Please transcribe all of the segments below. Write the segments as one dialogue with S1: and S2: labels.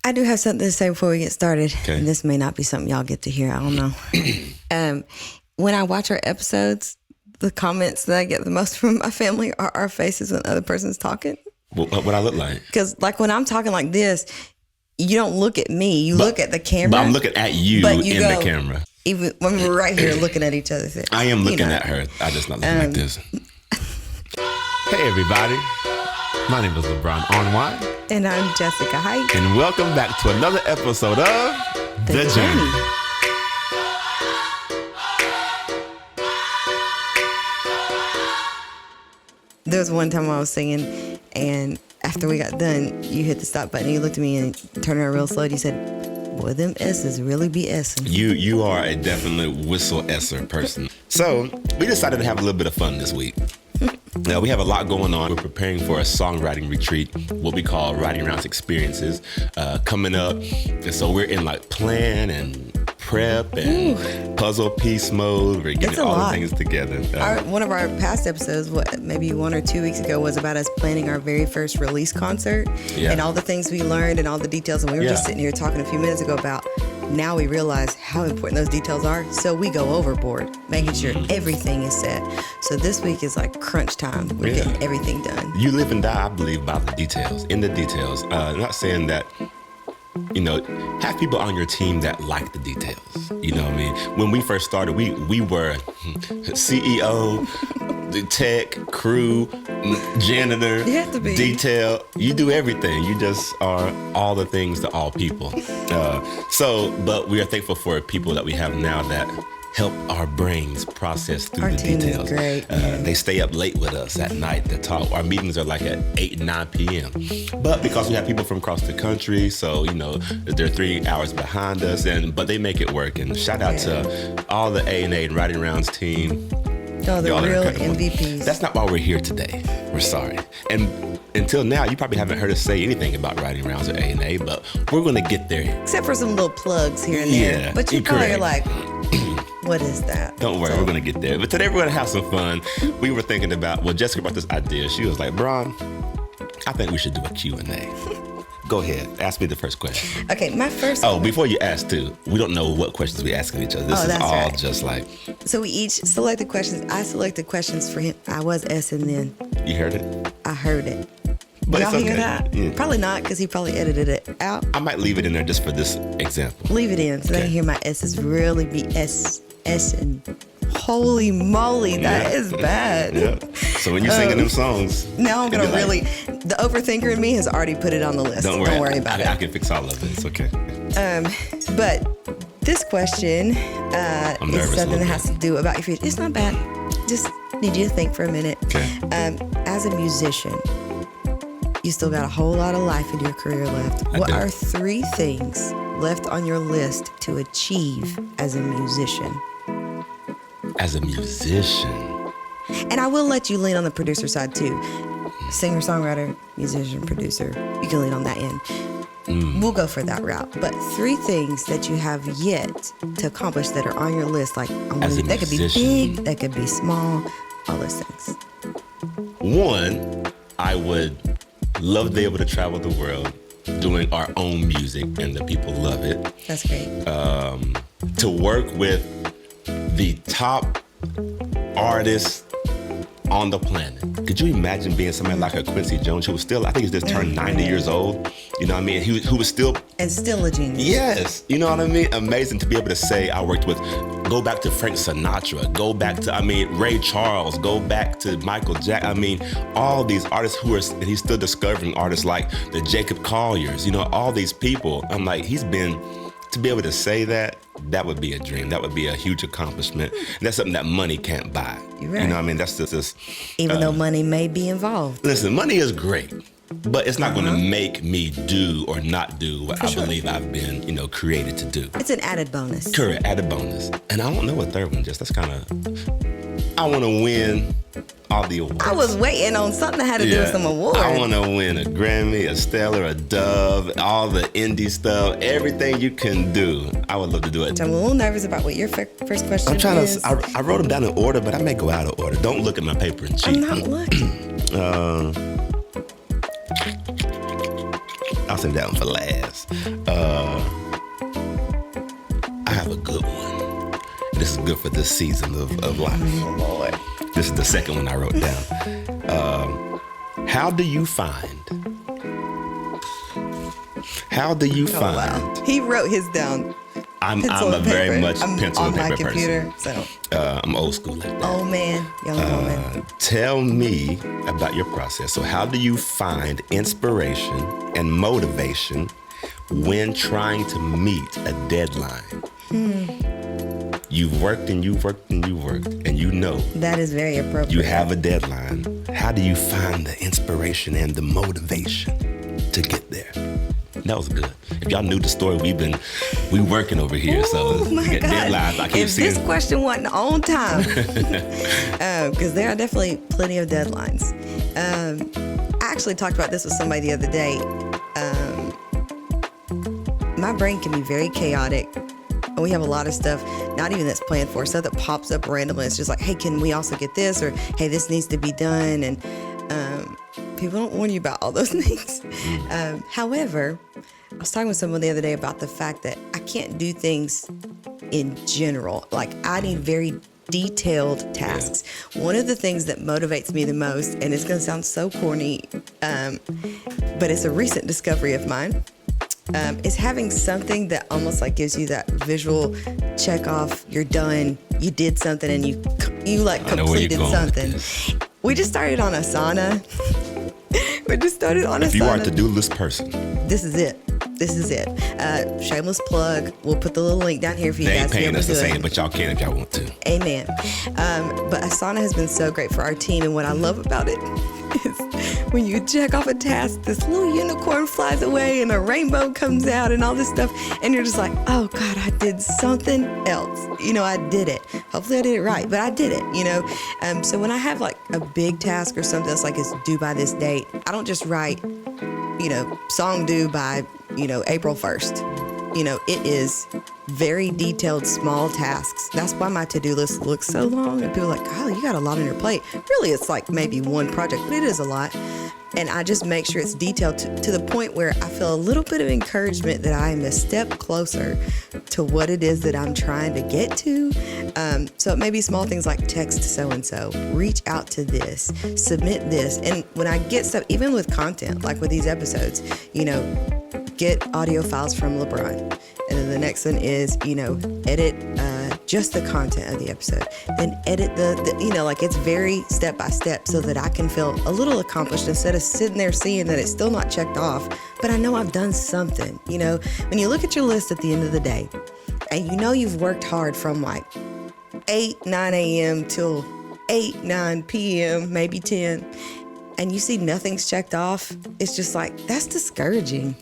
S1: I do have something to say before we get started.
S2: Okay.
S1: And this may not be something y'all get to hear. I don't know. When I watch our episodes, the comments that I get the most from my family are our faces when the other person's talking.
S2: What I look like?
S1: Because like when I'm talking like this, you don't look at me. You look at the camera.
S2: But I'm looking at you in the camera.
S1: Even when we're right here looking at each other.
S2: I am looking at her. I just not looking like this. Hey, everybody. My name is LeBron Onwine.
S1: And I'm Jessica Height.
S2: And welcome back to another episode of The Journey.
S1: There was one time I was singing, and after we got done, you hit the stop button, and you looked at me and turned around real slow, and you said, boy, them S's really be S'ing.
S2: You are a definite whistle S'er person. So we decided to have a little bit of fun this week. Now, we have a lot going on. We're preparing for a songwriting retreat, what we call Writing Rounds Experiences, coming up. And so we're in like plan and prep and puzzle piece mode. We're getting all the things together.
S1: One of our past episodes, maybe 1 or 2 weeks ago, was about us planning our very first release concert and all the things we learned and all the details. And we were just sitting here talking a few minutes ago about now we realize how important those details are. So we go overboard, making sure everything is set. So this week is like crunch time. We're getting everything done.
S2: You live and die, I believe, by the details, in the details. I'm not saying that, have people on your team that like the details. You know what I mean? When we first started, we were CEO, the tech, crew, janitor,
S1: you have to be.
S2: Detail. You do everything. You just are all the things to all people. But we are thankful for people that we have now that help our brains process through the details.
S1: Our team is great.
S2: They stay up late with us at night to talk. Our meetings are like at 8 and 9 p.m. But because we have people from across the country, so, they're 3 hours behind us, but they make it work. And shout out to all the A&A and Writing Rounds team.
S1: Oh, the real MVPs.
S2: That's not why we're here today. We're sorry. And until now, you probably haven't heard us say anything about Writing Rounds or A&A, but we're going to get there.
S1: Except for some little plugs here and there.
S2: Yeah,
S1: but you probably are like, what is that?
S2: Don't worry, we're going to get there. But today we're going to have some fun. We were thinking about, Jessica brought this idea. She was like, Bron, I think we should do a Q&A. Go ahead. Ask me the first question.
S1: Okay, my first
S2: before you ask, too, we don't know what questions we asking each other. This is all right. Just like...
S1: So we each selected questions. I selected questions for him. I was S&, then...
S2: You heard it?
S1: I heard it.
S2: But
S1: y'all
S2: it's
S1: hear that?
S2: Yeah.
S1: Probably not, because he probably edited it out.
S2: I might leave it in there just for this example.
S1: Leave it in, so they can hear my S's really be S and... Holy moly, that is bad.
S2: Yeah. So when you're singing them songs...
S1: Now I'm going to really... The overthinker in me has already put it on the list. Don't worry about it.
S2: I can fix all of it. It's okay.
S1: But this question is something that has to do about your future. It's not bad. Just need you to think for a minute.
S2: Okay.
S1: As a musician, you still got a whole lot of life in your career left. What are 3 things left on your list to achieve as a musician?
S2: As a musician.
S1: And I will let you lean on the producer side too. Singer, songwriter, musician, producer. You can lean on that end. We'll go for that route. But 3 things that you have yet to accomplish that are on your list, like that could be big, that could be small, all those things.
S2: 1, I would love to be able to travel the world doing our own music, and the people love it.
S1: That's great.
S2: To work with the top artists on the planet. Could you imagine being somebody like a Quincy Jones, who was still, I think he's just turned 90 years old. You know what I mean? Who was still...
S1: And still a genius.
S2: Yes. You know what I mean? Amazing to be able to say I worked with, go back to Frank Sinatra, go back to, Ray Charles, go back to Michael Jackson. All these artists and he's still discovering artists like the Jacob Colliers, all these people. I'm like, to be able to say that would be a dream. That would be a huge accomplishment. And that's something that money can't buy.
S1: You're right.
S2: You know what I mean? That's just
S1: even though money may be involved.
S2: Listen, money is great, but it's not going to make me do or not do what I believe I've been, created to do.
S1: It's an added bonus.
S2: Correct, added bonus. And I don't know a third one, that's kind of... I want to win all the awards.
S1: I was waiting on something that had to do with some awards.
S2: I want to win a Grammy, a Stellar, a Dove, all the indie stuff, everything you can do. I would love to do it.
S1: I'm a little nervous about what your first question is.
S2: I wrote them down in order, but I may go out of order. Don't look at my paper and cheat.
S1: I'm not looking.
S2: I'll save that one for last. I have a good one. This is good for this season of life.
S1: Oh, Lord.
S2: This is the second one I wrote down. How do you find?
S1: Oh, wow. He wrote his down.
S2: I'm a very much pencil and paper
S1: computer,
S2: person. I'm old school like that.
S1: Oh man, young woman.
S2: Tell me about your process. So how do you find inspiration and motivation when trying to meet a deadline? You've worked and you've worked and you've worked, and you know
S1: that is very appropriate.
S2: You have a deadline. How do you find the inspiration and the motivation to get there? That was good. If y'all knew the story, we working over here, so
S1: my
S2: get
S1: God.
S2: deadlines. I keep seeing.
S1: This question wasn't on time, because there are definitely plenty of deadlines. I actually talked about this with somebody the other day. My brain can be very chaotic. And we have a lot of stuff, not even that's planned for, stuff that pops up randomly. It's just like, hey, can we also get this? Or, hey, this needs to be done. And people don't warn you about all those things. However, I was talking with someone the other day about the fact that I can't do things in general. Like, I need very detailed tasks. Yeah. One of the things that motivates me the most, and it's going to sound so corny, but it's a recent discovery of mine, is having something that almost like gives you that visual check off. You're done. You did something, and you like completed something. We just started on Asana.
S2: If you are a to-do list person,
S1: this is it. Shameless plug. We'll put the little link down here for you guys.
S2: They ain't paying us to say it, but y'all can if y'all want to.
S1: Amen. But Asana has been so great for our team, and what I love about it is when you check off a task, this little unicorn flies away and a rainbow comes out and all this stuff, and you're just like, oh God, I did something else. I did it. Hopefully I did it right, but I did it, So when I have like a big task or something that's like it's due by this date, I don't just write, song due by, April 1st. It is very detailed, small tasks. That's why my to-do list looks so long. And people are like, Kylie, you got a lot on your plate. Really, it's like maybe one project, but it is a lot. And I just make sure it's detailed to the point where I feel a little bit of encouragement that I am a step closer to what it is that I'm trying to get to. So it may be small things like text so-and-so, reach out to this, submit this. And when I get stuff, even with content, like with these episodes, get audio files from LeBron. And then the next one is, edit just the content of the episode. Then edit the it's very step by step so that I can feel a little accomplished instead of sitting there seeing that it's still not checked off, but I know I've done something. When you look at your list at the end of the day and you've worked hard from like 9 a.m. till 9 p.m., maybe 10, and you see nothing's checked off, it's just like, that's discouraging.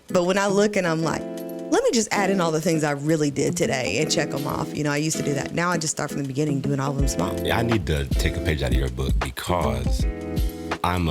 S1: But when I look and I'm like, let me just add in all the things I really did today and check them off. I used to do that. Now I just start from the beginning, doing all of them small.
S2: Yeah, I need to take a page out of your book because I'm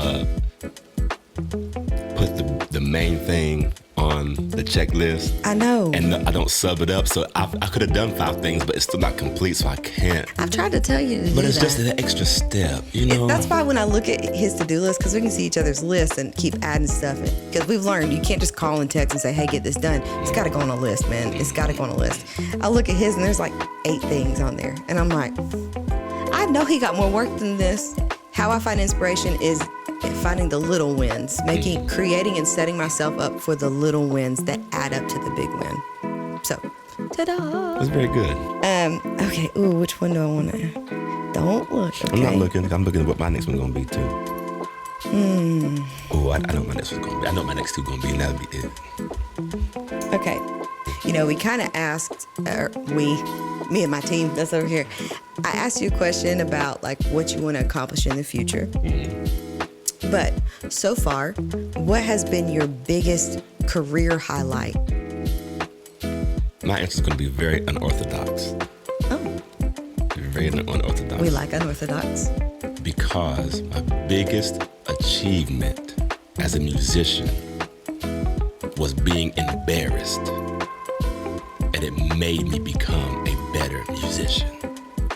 S2: put the main thing on the checklist.
S1: I know.
S2: And I don't sub it up. So I could have done 5 things, but it's still not complete, so I can't.
S1: I've tried to tell you to do that.
S2: But it's just an extra step,
S1: That's why when I look at his to-do list, because we can see each other's lists and keep adding stuff in. Because we've learned you can't just call and text and say, hey, get this done. It's got to go on a list, man. It's got to go on a list. I look at his and there's like 8 things on there. And I'm like, I know he got more work than this. How I find inspiration is finding the little wins, creating and setting myself up for the little wins that add up to the big win. So, ta-da!
S2: That's very good.
S1: Okay. Ooh, which one do I want to? Don't look. Okay.
S2: I'm not looking. I'm looking at what my next one's gonna be too. Oh, I know my next one's gonna be. I know my next 2 gonna be, and that'll be it.
S1: Okay. We kind of asked, me and my team that's over here, I asked you a question about like what you want to accomplish in the future. But so far, what has been your biggest career highlight?
S2: My answer is going to be very unorthodox.
S1: Oh.
S2: Very unorthodox.
S1: We like unorthodox.
S2: Because my biggest achievement as a musician was being embarrassed. And it made me become a better musician.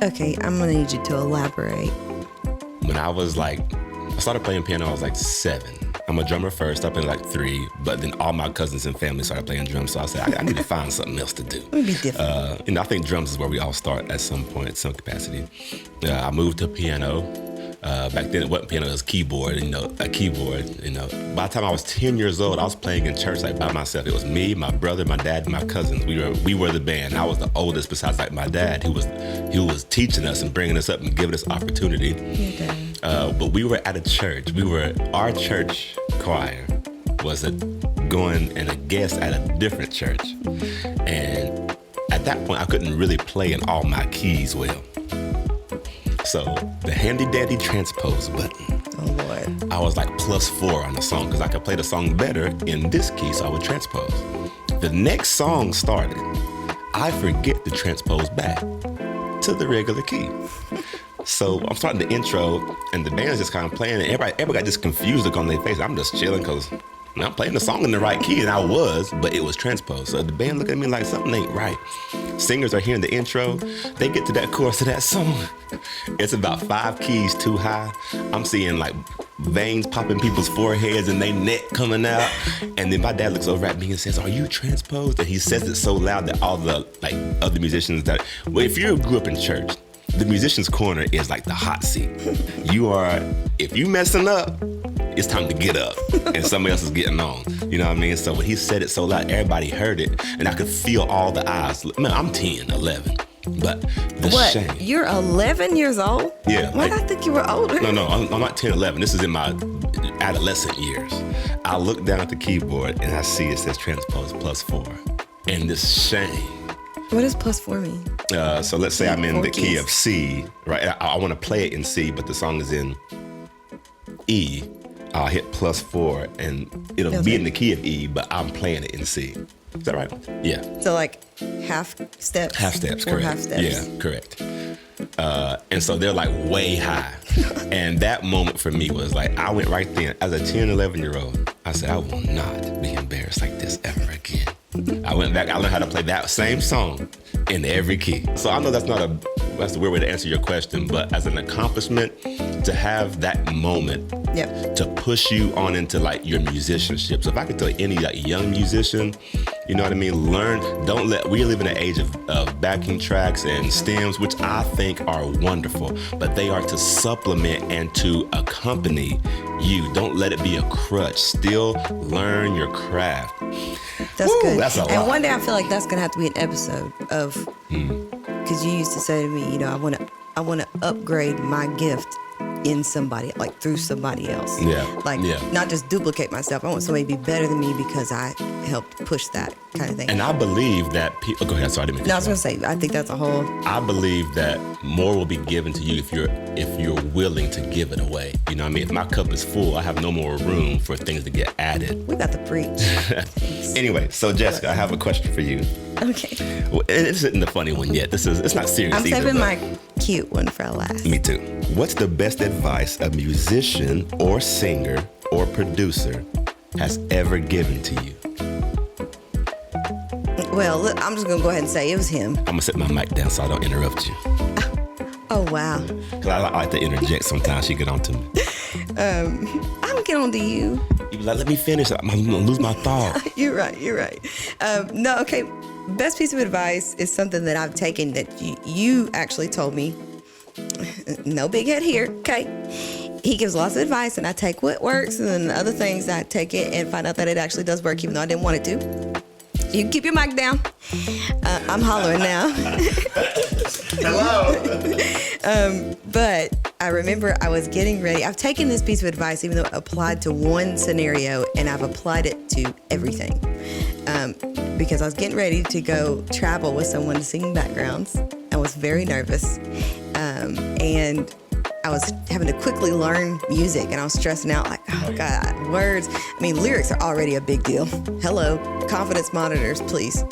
S1: Okay, I'm going to need you to elaborate.
S2: When I was I started playing piano, I was like 7. I'm a drummer first. I played like 3, but then all my cousins and family started playing drums. So I said, I need to find something else to do.
S1: It would be different.
S2: I think drums is where we all start at some point, some capacity. I moved to piano. Back then it wasn't piano, it was keyboard, a keyboard. By the time I was 10 years old, I was playing in church like by myself. It was me, my brother, my dad, and my cousins. We were the band. I was the oldest besides like my dad, who was teaching us and bringing us up and giving us opportunity. But we were at a church. Our church choir was going and a guest at a different church. And at that point, I couldn't really play in all my keys well. So the handy dandy transpose button.
S1: Oh Lord.
S2: I was like +4 on the song because I could play the song better in this key, so I would transpose. The next song started. I forget to transpose back to the regular key. So I'm starting the intro, and the band's just kind of playing, and everybody got this confused look on their face. I'm just chilling because I'm playing the song in the right key, and I was, but it was transposed. So the band looked at me like something ain't right. Singers are hearing the intro. They get to that chorus of that song. It's about 5 keys too high. I'm seeing like veins popping people's foreheads and they neck coming out. And then my dad looks over at me and says, "Are you transposed?" And he says it so loud that all the other musicians if you grew up in church, the musician's corner is like the hot seat. If you messing up, it's time to get up, and somebody else is getting on. You know what I mean? So when he said it so loud, everybody heard it, and I could feel all the eyes. Man, I'm 10, 11, but the shame.
S1: You're 11 years old?
S2: Yeah.
S1: Why did I think you were older?
S2: No, I'm not 10, 11. This is in my adolescent years. I look down at the keyboard, and I see it says transpose +4, and this shame.
S1: What does +4 mean?
S2: So let's say I'm in the key of C, right? I want to play it in C, but the song is in E. I'll hit +4 and it'll be in the key of E, but I'm playing it in C. Is that right? Yeah.
S1: So like half steps?
S2: Half steps, correct.
S1: Half steps.
S2: Yeah, correct. And so they're like way high. And that moment for me was like, I went right then, as a 10, 11-year-old, I said, I will not be embarrassed like this ever again. I went back, I learned how to play that same song in every key. So I know that's a weird way to answer your question, but as an accomplishment, to have that moment to push you on into like your musicianship. So if I could tell any like young musician, you know what I mean, we live in an age of backing tracks and stems, which I think are wonderful, but they are to supplement and to accompany you. Don't let it be a crutch. Still learn your craft.
S1: That's good.
S2: That's a lot.
S1: And one day I feel like that's gonna have to be an episode of, because you used to say to me, I want to upgrade my gift in somebody, like through somebody else. Not just duplicate myself. I want somebody to be better than me because I helped push that kind of thing.
S2: And I believe that people. Go ahead. Sorry, I didn't mean to.
S1: No, I was gonna say, I think that's a whole.
S2: I believe that more will be given to you if you're willing to give it away. You know what I mean? If my cup is full, I have no more room for things to get added.
S1: We got to preach.
S2: Anyway, so Jessica, I have a question for you.
S1: Okay.
S2: Well, this isn't the funny one yet. It's not serious.
S1: I'm saving my cute one for last.
S2: Me too. What's the best advice a musician or singer or producer has ever given to you?
S1: Well, look, I'm just going to go ahead and say it was him.
S2: I'm going to set my mic down so I don't interrupt you.
S1: Oh, wow.
S2: Because I like to interject sometimes. She get on to me.
S1: I don't get on to you.
S2: You be like, let me finish. I'm going to lose my thought.
S1: You're right. No, okay. Best piece of advice is something that I've taken that you actually told me. No big head here, okay? He gives lots of advice, and I take what works, and then other things I take it and find out that it actually does work, even though I didn't want it to. You can keep your mic down. I'm hollering now.
S2: Hello.
S1: But I remember I was getting ready. I've taken this piece of advice, even though it applied to one scenario, and I've applied it to everything. Because I was getting ready to go travel with someone to sing backgrounds. I was very nervous. And I was having to quickly learn music, and I was stressing out like, oh God, words. I mean, lyrics are already a big deal. Hello, confidence monitors, please.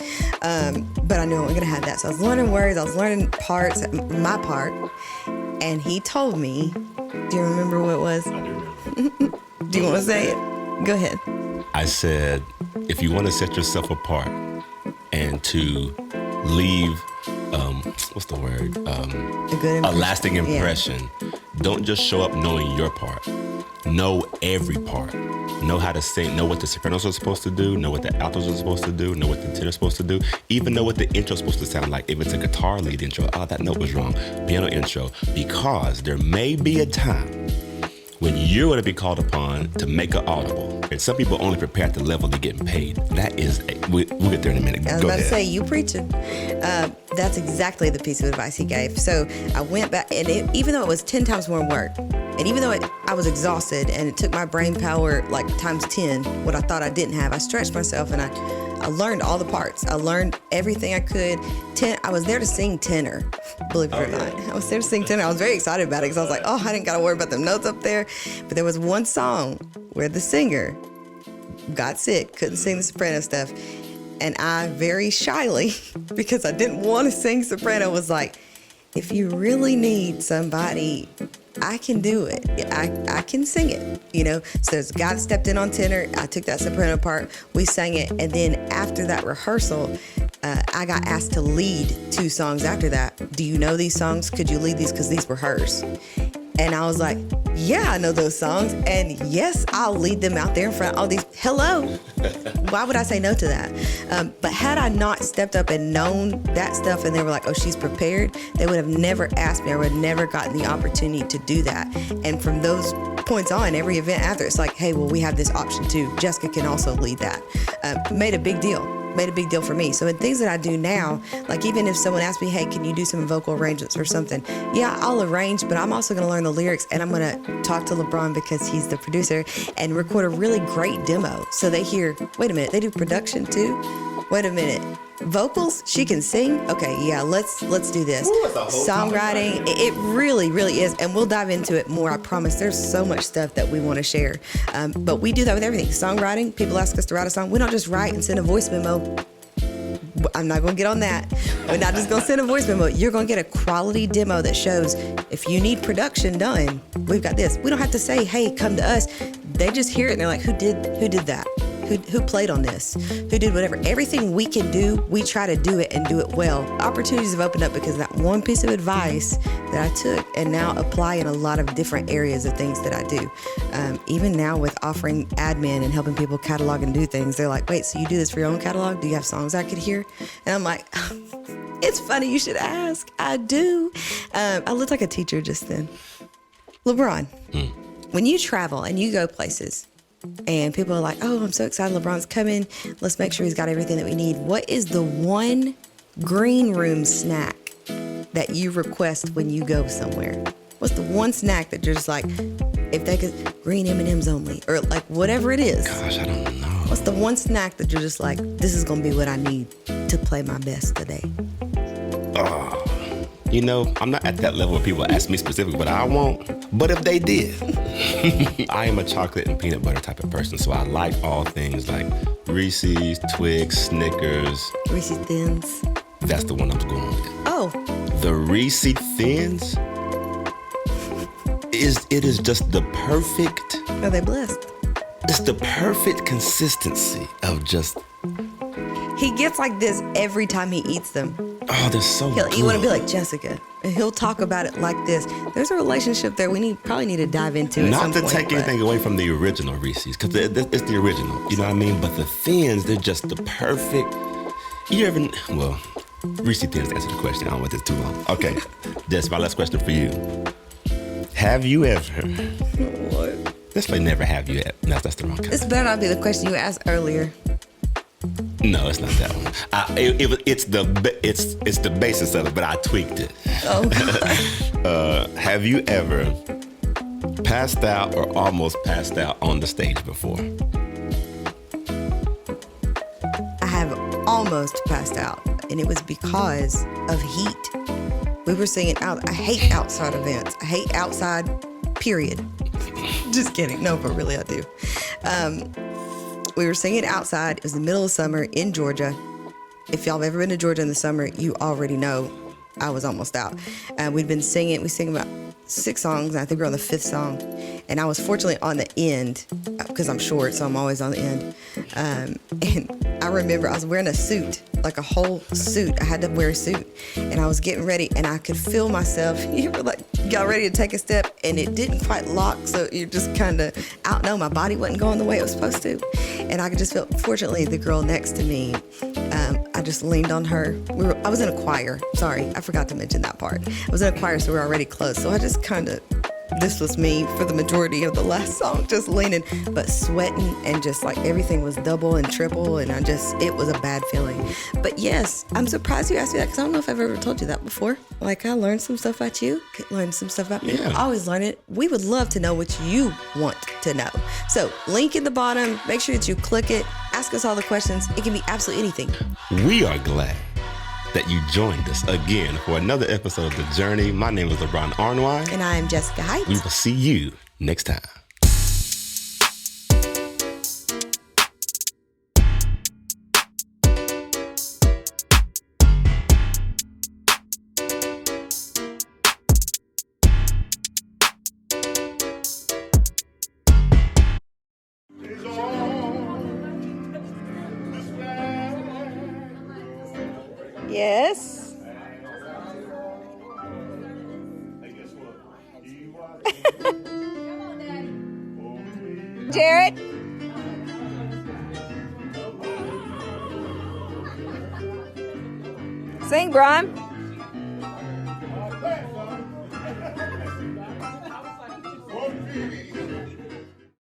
S1: But I knew I wasn't gonna have that. So I was learning words, I was learning parts, my part. And he told me, do you remember what it was? Do you want to say it? Go ahead.
S2: I said, if you want to set yourself apart and to leave, what's the word?
S1: A
S2: lasting impression. Yeah. Don't just show up knowing your part. Know every part. know how to sing, know what the sopranos are supposed to do, know what the altos are supposed to do, know what the tenor's supposed to do, even know what the intro's supposed to sound like. If it's a guitar lead intro, oh, that note was wrong. Piano intro, because there may be a time when you're going to be called upon to make an audible. And some people only prepare at the level they're getting paid. That is, we'll get there in a minute.
S1: I was about to say, you preaching. That's exactly the piece of advice he gave. So I went back, and even though it was 10 times more work, and even though I was exhausted and it took my brain power like times 10, what I thought I didn't have, I stretched myself and I learned all the parts. I learned everything I could. I was there to sing tenor, believe it or not. I was there to sing tenor. I was very excited about it because I was like, oh, I didn't got to worry about them notes up there. But there was one song where the singer got sick, couldn't sing the soprano stuff. And I very shyly, because I didn't want to sing soprano, was like, if you really need somebody, I can do it. I can sing it, So there's a guy that stepped in on tenor. I took that soprano part. We sang it. And then after that rehearsal, I got asked to lead 2 songs after that. Do you know these songs? Could you lead these? Because these were hers. And I was like, yeah, I know those songs. And yes, I'll lead them out there in front of all these. Hello. Why would I say no to that? But had I not stepped up and known that stuff and they were like, oh, she's prepared, they would have never asked me. I would have never gotten the opportunity to do that. And from those points on, every event after, it's like, hey, well, we have this option too. Jessica can also lead that. Made a big deal for me. So in things that I do now, like even if someone asks me, hey, can you do some vocal arrangements or something? Yeah, I'll arrange, but I'm also going to learn the lyrics and I'm going to talk to LeBron because he's the producer and record a really great demo. So they hear, wait a minute, they do production too? Wait a minute. Vocals? She can sing? Okay, yeah, let's do this.
S2: Ooh,
S1: songwriting, it really, really is. And we'll dive into it more, I promise. There's so much stuff that we want to share. But we do that with everything. Songwriting, people ask us to write a song. We don't just write and send a voice memo. I'm not going to get on that. We're not just going to send a voice memo. You're going to get a quality demo that shows if you need production done, we've got this. We don't have to say, hey, come to us. They just hear it and they're like, who did that? Who played on this? Who did whatever? Everything we can do, we try to do it and do it well. Opportunities have opened up because of that one piece of advice that I took and now apply in a lot of different areas of things that I do. Even now with offering admin and helping people catalog and do things, they're like, wait, so you do this for your own catalog? Do you have songs I could hear? And I'm like, it's funny you should ask. I do. I looked like a teacher just then. LeBron, when you travel and you go places, and people are like, oh, I'm so excited LeBron's coming. Let's make sure he's got everything that we need. What is the one green room snack that you request when you go somewhere? What's the one snack that you're just like, if they could, green M&Ms only, or like whatever it is?
S2: Gosh, I don't know.
S1: What's the one snack that you're just like, this is going to be what I need to play my best today?
S2: I'm not at that level where people ask me specifically what I want, but if they did, I am a chocolate and peanut butter type of person, so I like all things like Reese's, Twix, Snickers.
S1: Reese's Thins.
S2: That's the one I'm going with.
S1: Oh.
S2: The Reese's Thins, it is just the perfect.
S1: Are they blessed?
S2: It's the perfect consistency of just.
S1: He gets like this every time he eats them.
S2: Oh, they're so good.
S1: You want to be like Jessica, and he'll talk about it like this. There's a relationship there we probably need to dive into.
S2: Not to take anything away from the original Reese's, because it's the original. You know what I mean? But the Thins, they're just the perfect. Reese's Thins answer the question. I don't want this too long. Okay, that's my last question for you. Have you ever?
S1: What?
S2: Let's play never have you ever. No, that's the wrong kind.
S1: This better not be the question you asked earlier.
S2: No, it's not that one. It's the basis of it, but I tweaked it.
S1: Oh.
S2: Have you ever passed out or almost passed out on the stage before?
S1: I have almost passed out, and it was because of heat. We were singing out. I hate outside events. I hate outside, period. Just kidding. No, but really I do. We were singing outside. It was the middle of summer in Georgia. If y'all have ever been to Georgia in the summer, you already know I was almost out. We'd been singing. We sang about 6 songs, and I think we're on the 5th song. And I was fortunately on the end because I'm short, so I'm always on the end. And I remember I was wearing a suit, like a whole suit. I had to wear a suit. And I was getting ready, and I could feel myself. You were like, got ready to take a step and it didn't quite lock, so you're just kind of out. No, my body wasn't going the way it was supposed to, and I could just feel. Fortunately, the girl next to me, I just leaned on her. I was in a choir. Sorry, I forgot to mention that part. I was in a choir, so we were already close. So I just kind of. This was me for the majority of the last song, just leaning, but sweating, and just like everything was double and triple, and it was a bad feeling. But yes, I'm surprised you asked me that, because I don't know if I've ever told you that before. Like, I learned some stuff about you, learned some stuff about me.
S2: Yeah.
S1: I always learn it. We would love to know what you want to know. So, link in the bottom, make sure that you click it, ask us all the questions. It can be absolutely anything.
S2: We are glad that you joined us again for another episode of The Journey. My name is LeBron Arnwine.
S1: And I am Jessica Heights.
S2: We will see you next time.
S1: Yes. Jared. Sing, Brian.